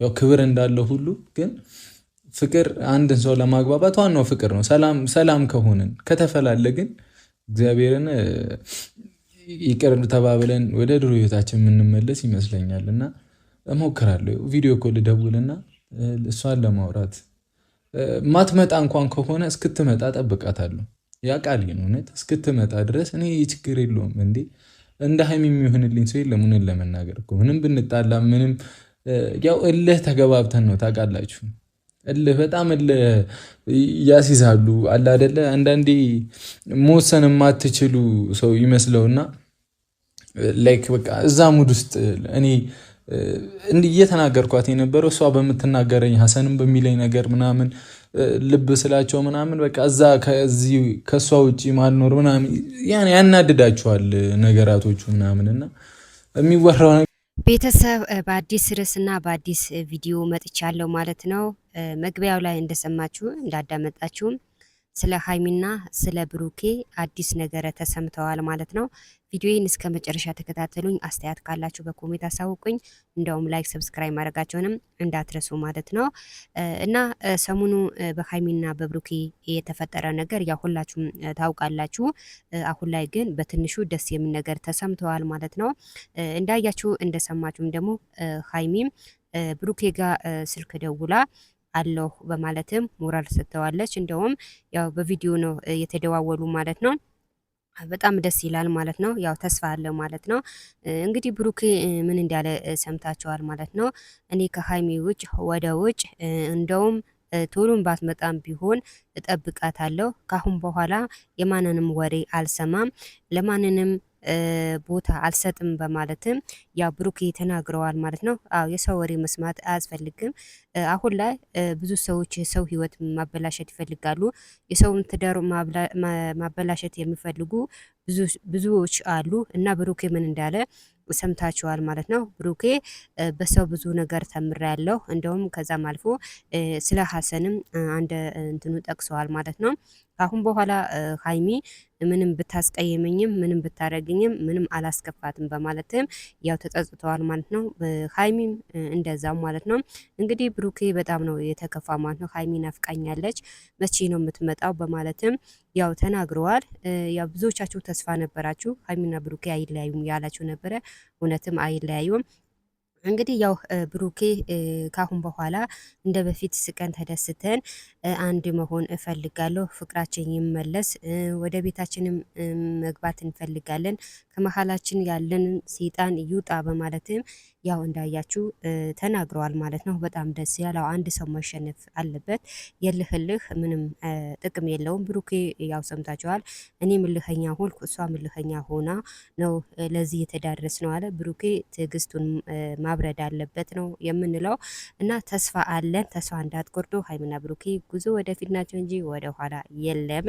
ያው ክብር እንዳለው ሁሉ ግን ፍቅር አንድን ሰው ለማግባባት ዋናው ፍቅር ነው። ሰላም ከሆንን ከተፈላለግን እግዚአብሔርን ይቅር ተባብለን ወደ ድሮ ህይወታችን የምንመለስ ይመስለኛል። እና እሞክራለሁ ቪዲዮ ኮል ደውልና እሷን ለማውራት ማትመጣ እንኳን ከሆነ እስክትመጣ ጠብቃታለሁ። ያ ቃሌ ነው። እውነት እስክትመጣ ድረስ እኔ ችግር የለውም እንዴ እንደ ሀይሚ የሚሆንልኝ ሰው የለም። እውነት ለመናገር እኮ ምንም ብንጣላ ምንም ያው እልህ ተገባብተን ነው ታውቃላችሁ። እልህ በጣም እልህ ያስይዛሉ አለ አይደለ? አንዳንዴ መወሰን የማትችሉ ሰው ይመስለውና ላይክ በቃ እዛ ሙድ ውስጥ እኔ እየተናገርኳት የነበረው እሷ በምትናገረኝ ሀሰንም በሚለኝ ነገር ምናምን ልብ ስላቸው ምናምን በቃ እዛ ከእሷ ውጭ ማልኖር ምናምን ያናድዳችኋል ነገራቶቹ ምናምን እና የሚወራው ቤተሰብ በአዲስ ርዕስና በአዲስ ቪዲዮ መጥቻለሁ ማለት ነው። መግቢያው ላይ እንደሰማችሁ እንዳዳመጣችሁም ስለ ሀይሚና ስለ ብሩኬ አዲስ ነገር ተሰምተዋል ማለት ነው። ቪዲዮውን እስከ መጨረሻ ተከታተሉኝ። አስተያየት ካላችሁ በኮሜንት አሳውቁኝ። እንደውም ላይክ፣ ሰብስክራይብ ማድረጋቸውንም እንዳትረሱ ማለት ነው። እና ሰሞኑ በሀይሚና በብሩኬ የተፈጠረ ነገር ያው ሁላችሁም ታውቃላችሁ። አሁን ላይ ግን በትንሹ ደስ የሚል ነገር ተሰምተዋል ማለት ነው። እንዳያችሁ እንደሰማችሁም ደግሞ ሀይሚም ብሩኬ ጋር ስልክ ደውላ አለሁ በማለትም ሞራል ሰጥተዋለች። እንደውም ያው በቪዲዮ ነው የተደዋወሉ ማለት ነው። በጣም ደስ ይላል ማለት ነው። ያው ተስፋ አለ ማለት ነው። እንግዲህ ብሩኬ ምን እንዳለ ሰምታችኋል ማለት ነው። እኔ ከሀይሚ ውጭ ወደ ውጭ እንደውም ቶሎም ባትመጣም ቢሆን እጠብቃታለሁ። ካሁን በኋላ የማንንም ወሬ አልሰማም፣ ለማንንም ቦታ አልሰጥም በማለትም ያ ብሩኬ ተናግረዋል ማለት ነው። አዎ የሰው ወሬ መስማት አያስፈልግም። አሁን ላይ ብዙ ሰዎች የሰው ህይወት ማበላሸት ይፈልጋሉ። የሰውን ትዳር ማበላሸት የሚፈልጉ ብዙዎች አሉ እና ብሩኬ ምን እንዳለ ሰምታችኋል ማለት ነው። ብሩኬ በሰው ብዙ ነገር ተምሬያለሁ፣ እንደውም ከዛም አልፎ ስለ ሀሰንም አንድ እንትኑ ጠቅሰዋል ማለት ነው። አሁን በኋላ ሀይሚ ምንም ብታስቀየመኝም ምንም ብታረግኝም ምንም አላስከፋትም በማለትም ያው ተጸጽተዋል ማለት ነው። ሀይሚም እንደዛው ማለት ነው። እንግዲህ ብሩኬ በጣም ነው የተከፋ ማለት ነው። ሀይሚ ናፍቃኛለች፣ መቼ ነው የምትመጣው በማለትም ያው ተናግረዋል። ያው ብዙዎቻችሁ ተስፋ ነበራችሁ ሀይሚና ብሩኬ አይለያዩም ያላችሁ ነበረ። እውነትም አይለያዩም። እንግዲህ ያው ብሩኬ ካሁን በኋላ እንደ በፊት ስቀን ተደስተን አንድ መሆን እፈልጋለሁ፣ ፍቅራችን ይመለስ፣ ወደ ቤታችንም መግባት እንፈልጋለን፣ ከመሀላችን ያለን ሰይጣን ይውጣ በማለትም ያው እንዳያችሁ ተናግረዋል ማለት ነው። በጣም ደስ ያለው አንድ ሰው መሸነፍ አለበት። የልህልህ ምንም ጥቅም የለውም። ብሩኬ ያው ሰምታችኋል። እኔ ምልኸኛ ሆንኩ እሷ ምልኸኛ ሆና ነው ለዚህ የተዳረስ ነው አለ ብሩኬ። ትዕግስቱን ማብረድ አለበት ነው የምንለው እና ተስፋ አለን። ተስፋ እንዳትቆርጡ። ሀይሚና ብሩኬ ጉዞ ወደፊት ናቸው እንጂ ወደ ኋላ የለም።